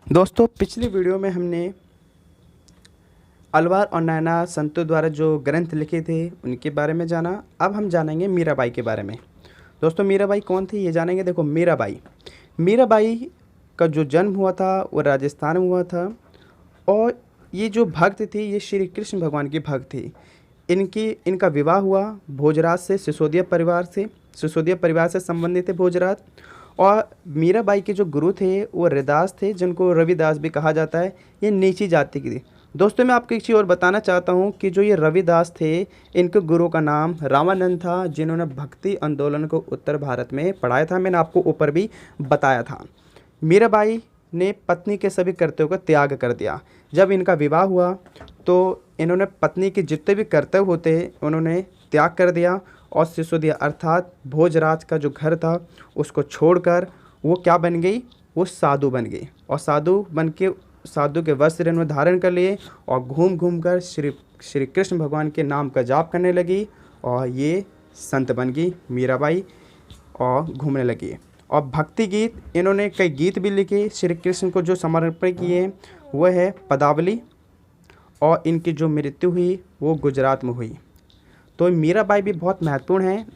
दोस्तों, पिछली वीडियो में हमने अलवार और नैना संतों द्वारा जो ग्रंथ लिखे थे उनके बारे में जाना। अब हम जानेंगे मीराबाई के बारे में। दोस्तों, मीराबाई कौन थी ये जानेंगे। देखो, मीराबाई का जो जन्म हुआ था वो राजस्थान में हुआ था। और ये जो भक्त थी ये श्री कृष्ण भगवान की भक्त थी। इनका विवाह हुआ भोजराज से, सिसोदिया परिवार से संबंधित थे भोजराज। और मीराबाई के जो गुरु थे वो रविदास थे, जिनको रविदास भी कहा जाता है। ये नीची जाति की थी। दोस्तों, मैं आपको एक चीज़ और बताना चाहता हूँ कि जो ये रविदास थे, इनके गुरु का नाम रामानंद था, जिन्होंने भक्ति आंदोलन को उत्तर भारत में पढ़ाया था। मैंने आपको ऊपर भी बताया था। मीराबाई ने पत्नी के सभी कर्तव्यों का त्याग कर दिया। जब इनका विवाह हुआ तो इन्होंने पत्नी के जितने भी कर्तव्य होते उन्होंने त्याग कर दिया और सिसोदिया अर्थात भोजराज का जो घर था उसको छोड़कर वो क्या बन गई, वो साधु बन गई। और साधु के वस्त्र इन्होंने धारण कर लिए और घूम घूम कर श्री कृष्ण भगवान के नाम का जाप करने लगी। और ये संत बन गई मीराबाई और घूमने लगी। और भक्ति गीत इन्होंने कई गीत भी लिखे श्री कृष्ण को जो समर्पित किए हैं, वह है पदावली। और इनकी जो मृत्यु हुई वो गुजरात में हुई। तो मीराबाई भी बहुत महत्वपूर्ण है।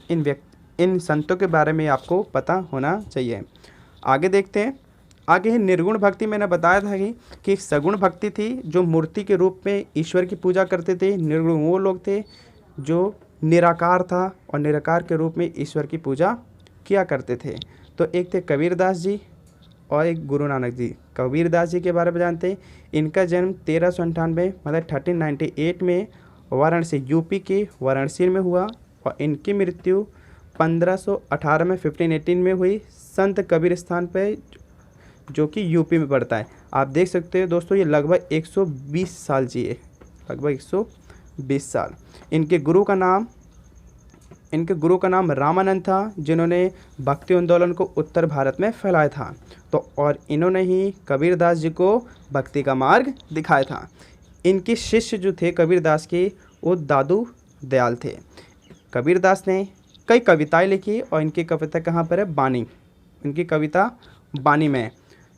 इन संतों के बारे में आपको पता होना चाहिए। आगे देखते हैं। आगे है निर्गुण भक्ति। मैंने बताया था कि एक सगुण भक्ति थी जो मूर्ति के रूप में ईश्वर की पूजा करते थे। निर्गुण वो लोग थे जो निराकार था और निराकार के रूप में ईश्वर की पूजा किया करते थे। तो एक थे कबीरदास जी और एक गुरु नानक जी। कबीरदास जी के बारे में जानते हैं। इनका जन्म 1398 मतलब 1398 में वाराणसी, यूपी के वाराणसी में हुआ। और इनकी मृत्यु 1518 में 1518 में हुई संत कबीर स्थान पे, जो कि यूपी में पड़ता है। आप देख सकते हो दोस्तों, ये लगभग 120 साल जिए, लगभग 120 साल। इनके गुरु का नाम रामानंद था, जिन्होंने भक्ति आंदोलन को उत्तर भारत में फैलाया था। तो और इन्होंने ही कबीरदास जी को भक्ति का मार्ग दिखाया था। इनके शिष्य जो थे कबीरदास के, वो दादू दयाल थे। कबीरदास ने कई कविताएं लिखी और इनकी कविता कहाँ पर है, बानी। इनकी कविता बानी में।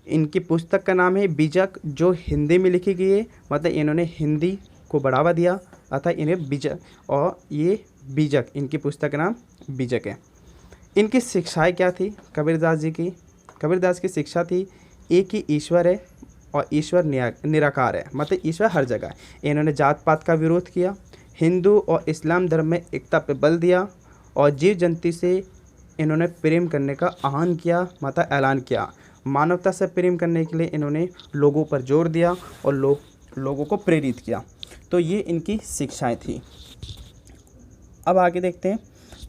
इनकी पुस्तक का नाम है बीजक, जो हिंदी में लिखी गई है। मतलब इन्होंने हिंदी को बढ़ावा दिया, अतः इन्हें बीजक, और ये बीजक, इनकी पुस्तक का नाम बीजक है। इनकी शिक्षाएं क्या थी कबीरदास जी की। कबीरदास की शिक्षा थी एक ही ईश्वर है और ईश्वर निराकार है, मतलब ईश्वर हर जगह है। इन्होंने जात पात का विरोध किया, हिंदू और इस्लाम धर्म में एकता पर बल दिया और जीव जंतु से इन्होंने प्रेम करने का आह्वान किया, मतलब ऐलान किया। मानवता से प्रेम करने के लिए इन्होंने लोगों पर जोर दिया और लोगों को प्रेरित किया। तो ये इनकी शिक्षाएं थी। अब आगे देखते हैं।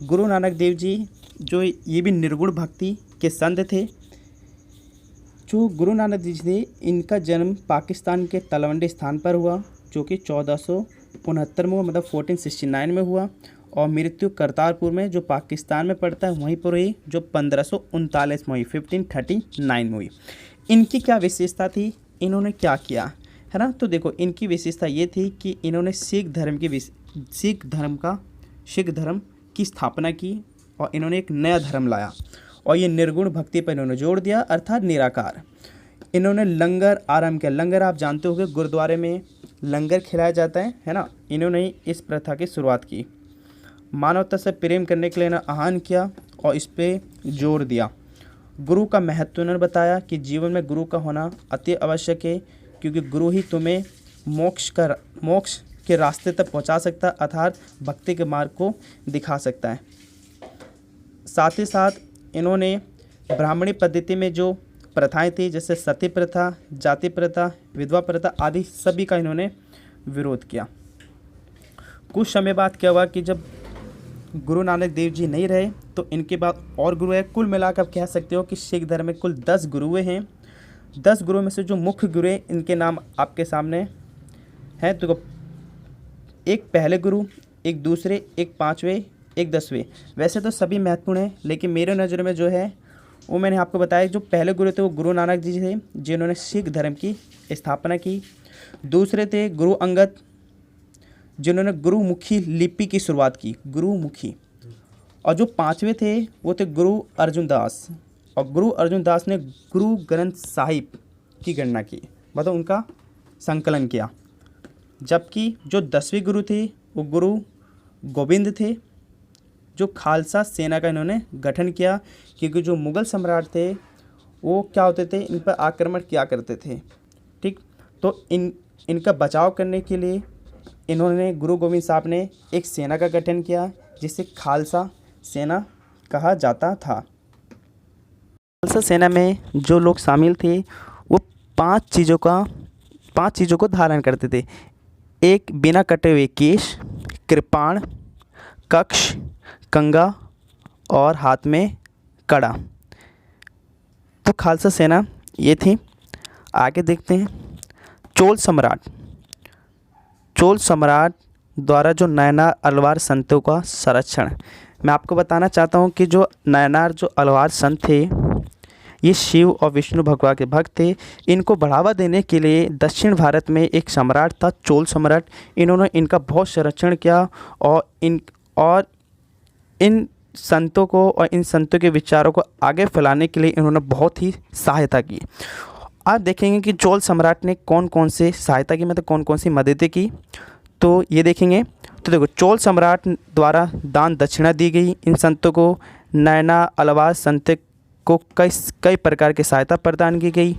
गुरु नानक देव जी, जो ये भी निर्गुण भक्ति के संत थे। जो गुरु नानक जी थे, इनका जन्म पाकिस्तान के तलवंडी स्थान पर हुआ, जो कि 1469 में हुआ, मतलब 1469 में हुआ। और मृत्यु करतारपुर में, जो पाकिस्तान में पड़ता है, वहीं पर हुई, जो 1539 में हुई, 1539 में हुई। इनकी क्या विशेषता थी, इन्होंने क्या किया है ना। तो देखो, इनकी विशेषता ये थी कि इन्होंने सिख धर्म की स्थापना की और इन्होंने एक नया धर्म लाया। और ये निर्गुण भक्ति पर इन्होंने जोर दिया, अर्थात निराकार। इन्होंने लंगर आरंभ किया। लंगर आप जानते होंगे, गुरुद्वारे में लंगर खिलाया जाता है ना। इन्होंने इस प्रथा की शुरुआत की। मानवता से प्रेम करने के लिए इन्होंने आह्वान किया और इस पर जोर दिया। गुरु का महत्व उन्होंने बताया कि जीवन में गुरु का होना अति आवश्यक है, क्योंकि गुरु ही तुम्हें मोक्ष के रास्ते तक पहुंचा सकता है, अर्थात भक्ति के मार्ग को दिखा सकता है। साथ ही साथ इन्होंने ब्राह्मणी पद्धति में जो प्रथाएं थी, जैसे सती प्रथा, जाति प्रथा, विधवा प्रथा आदि, सभी का इन्होंने विरोध किया। कुछ समय बाद क्या हुआ कि जब गुरु नानक देव जी नहीं रहे तो इनके बाद और गुरु है। कुल मिलाकर कह सकते हो कि सिख धर्म में कुल 10 गुरुए हैं। 10 गुरुओं में से जो मुख्य गुरु हैं, इनके नाम आपके सामने हैं। तो एक पहले गुरु, एक दूसरे, एक पाँचवें, एक 10वें। वैसे तो सभी महत्वपूर्ण हैं, लेकिन मेरे नज़र में जो है वो मैंने आपको बताया। जो पहले गुरु थे वो गुरु नानक जी थे, जिन्होंने सिख धर्म की स्थापना की। दूसरे थे गुरु अंगद, जिन्होंने गुरुमुखी लिपि की शुरुआत की, गुरुमुखी। और जो पांचवें थे वो थे गुरु अर्जुन दास। और गुरु अर्जुन दास ने गुरु ग्रंथ साहिब की गणना की, मतलब उनका संकलन किया। जबकि जो 10वें गुरु थे वो गुरु गोविंद थे, जो खालसा सेना का इन्होंने गठन किया, क्योंकि जो मुग़ल सम्राट थे वो क्या होते थे, इन पर आक्रमण किया करते थे। ठीक, तो इनका बचाव करने के लिए इन्होंने, गुरु गोविंद साहब ने एक सेना का गठन किया जिसे खालसा सेना कहा जाता था। खालसा सेना में जो लोग शामिल थे वो पांच चीज़ों को धारण करते थे। एक, बिना कटे हुए केश, कृपाण, कक्ष, कंगा और हाथ में कड़ा। तो खालसा सेना ये थी। आगे देखते हैं चोल सम्राट द्वारा जो नयनार अलवार संतों का संरक्षण। मैं आपको बताना चाहता हूँ कि जो नयनार जो अलवार संत थे ये शिव और विष्णु भगवान के भक्त थे। इनको बढ़ावा देने के लिए दक्षिण भारत में एक सम्राट था चोल सम्राट, इन्होंने इनका बहुत संरक्षण किया और इन संतों को और इन संतों के विचारों को आगे फैलाने के लिए इन्होंने बहुत ही सहायता की। आप देखेंगे कि चोल सम्राट ने कौन कौन से सहायता की, मतलब कौन कौन सी मददें की, तो ये देखेंगे। तो देखो, चोल सम्राट द्वारा दान दक्षिणा दी गई इन संतों को। नयना अलवार संत को कई प्रकार की सहायता प्रदान की गई।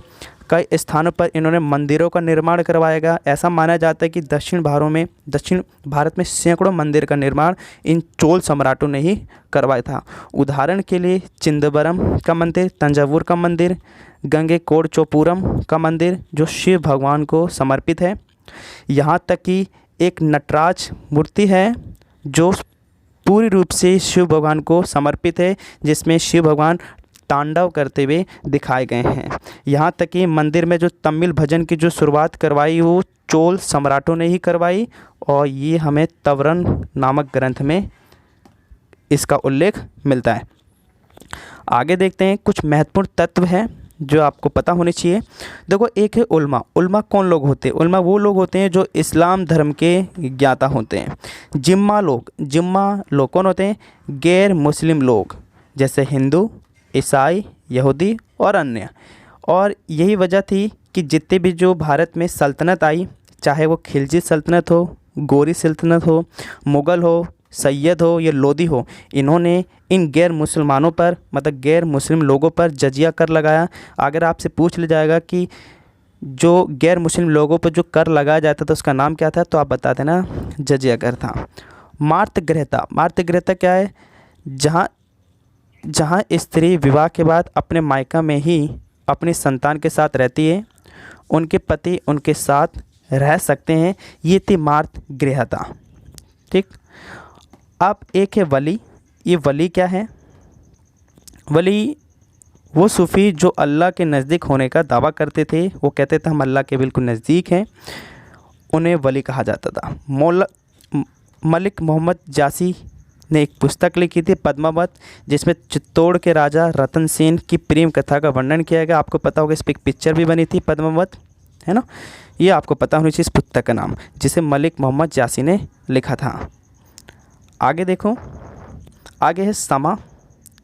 कई स्थानों पर इन्होंने मंदिरों का निर्माण करवाया गया। ऐसा माना जाता है कि दक्षिण भारत में सैकड़ों मंदिर का निर्माण इन चोल सम्राटों ने ही करवाया था। उदाहरण के लिए चिदंबरम का मंदिर, तंजावुर का मंदिर, गंगैकोंडाचोपुरम का मंदिर जो शिव भगवान को समर्पित है। यहाँ तक कि एक नटराज मूर्ति है जो पूरी रूप से शिव भगवान को समर्पित है, जिसमें शिव भगवान तांडव करते हुए दिखाए गए हैं। यहाँ तक कि मंदिर में जो तमिल भजन की जो शुरुआत करवाई वो चोल सम्राटों ने ही करवाई, और ये हमें तवरन नामक ग्रंथ में इसका उल्लेख मिलता है। आगे देखते हैं, कुछ महत्वपूर्ण तत्व हैं जो आपको पता होने चाहिए। देखो, एक है उल्मा। उल्मा कौन लोग होते हैं? उल्मा वो लोग होते हैं जो इस्लाम धर्म के ज्ञाता होते हैं। जिम्मा लोग कौन होते हैं? गैर मुस्लिम लोग, जैसे हिंदू, ईसाई, यहूदी और अन्य। और यही वजह थी कि जितने भी जो भारत में सल्तनत आई, चाहे वो खिलजी सल्तनत हो, गोरी सल्तनत हो, मुग़ल हो, सैयद हो या लोदी हो, इन्होंने इन गैर मुसलमानों पर, मतलब गैर मुस्लिम लोगों पर जजिया कर लगाया। अगर आपसे पूछ लिया जाएगा कि जो गैर मुस्लिम लोगों पर जो कर लगाया जाता था उसका नाम क्या था, तो आप बता देना जजिया कर था। मातृगृहता क्या है? जहाँ स्त्री विवाह के बाद अपने मायका में ही अपनी संतान के साथ रहती है, उनके पति उनके साथ रह सकते हैं, ये थी मातृगृहता। ठीक। अब एक है वली। ये वली क्या है? वली वो सूफ़ी जो अल्लाह के नज़दीक होने का दावा करते थे, वो कहते थे हम अल्लाह के बिल्कुल नज़दीक हैं, उन्हें वली कहा जाता था। मलिक मोहम्मद जासी ने एक पुस्तक लिखी थी पद्मावत, जिसमें चित्तौड़ के राजा रतन सेन की प्रेम कथा का वर्णन किया गया। आपको पता होगा इस पर एक पिक्चर भी बनी थी पद्मावत, है ना। ये आपको पता होनी चाहिए इस पुस्तक का नाम, जिसे मलिक मोहम्मद जासी ने लिखा था। आगे देखो, आगे है समा।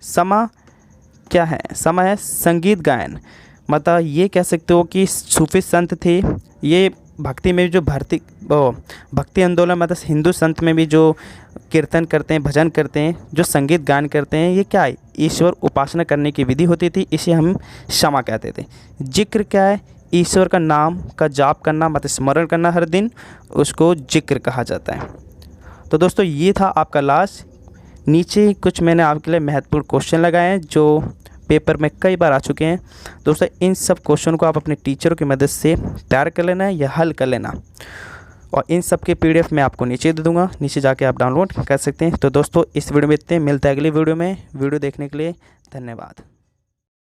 समा क्या है? समा है संगीत गायन। मतलब ये कह सकते हो कि सूफी संत थे। ये भक्ति में जो भक्ति आंदोलन, मतलब हिंदू संत में भी जो कीर्तन करते हैं, भजन करते हैं, जो संगीत गान करते हैं, ये क्या है? ईश्वर उपासना करने की विधि होती थी, इसे हम क्षमा कहते थे। जिक्र क्या है? ईश्वर का नाम का जाप करना, मतलब स्मरण करना हर दिन, उसको जिक्र कहा जाता है। तो दोस्तों, ये था आपका लास्ट। नीचे कुछ मैंने आपके लिए महत्वपूर्ण क्वेश्चन लगाए हैं जो पेपर में कई बार आ चुके हैं। दोस्तों, इन सब क्वेश्चन को आप अपने टीचरों की मदद से तैयार कर लेना है या हल कर लेना, और इन सब के PDF मैं आपको नीचे दे दूंगा, नीचे जाके आप डाउनलोड कर सकते हैं। तो दोस्तों, इस वीडियो में इतने, मिलते हैं अगली वीडियो में। वीडियो देखने के लिए धन्यवाद।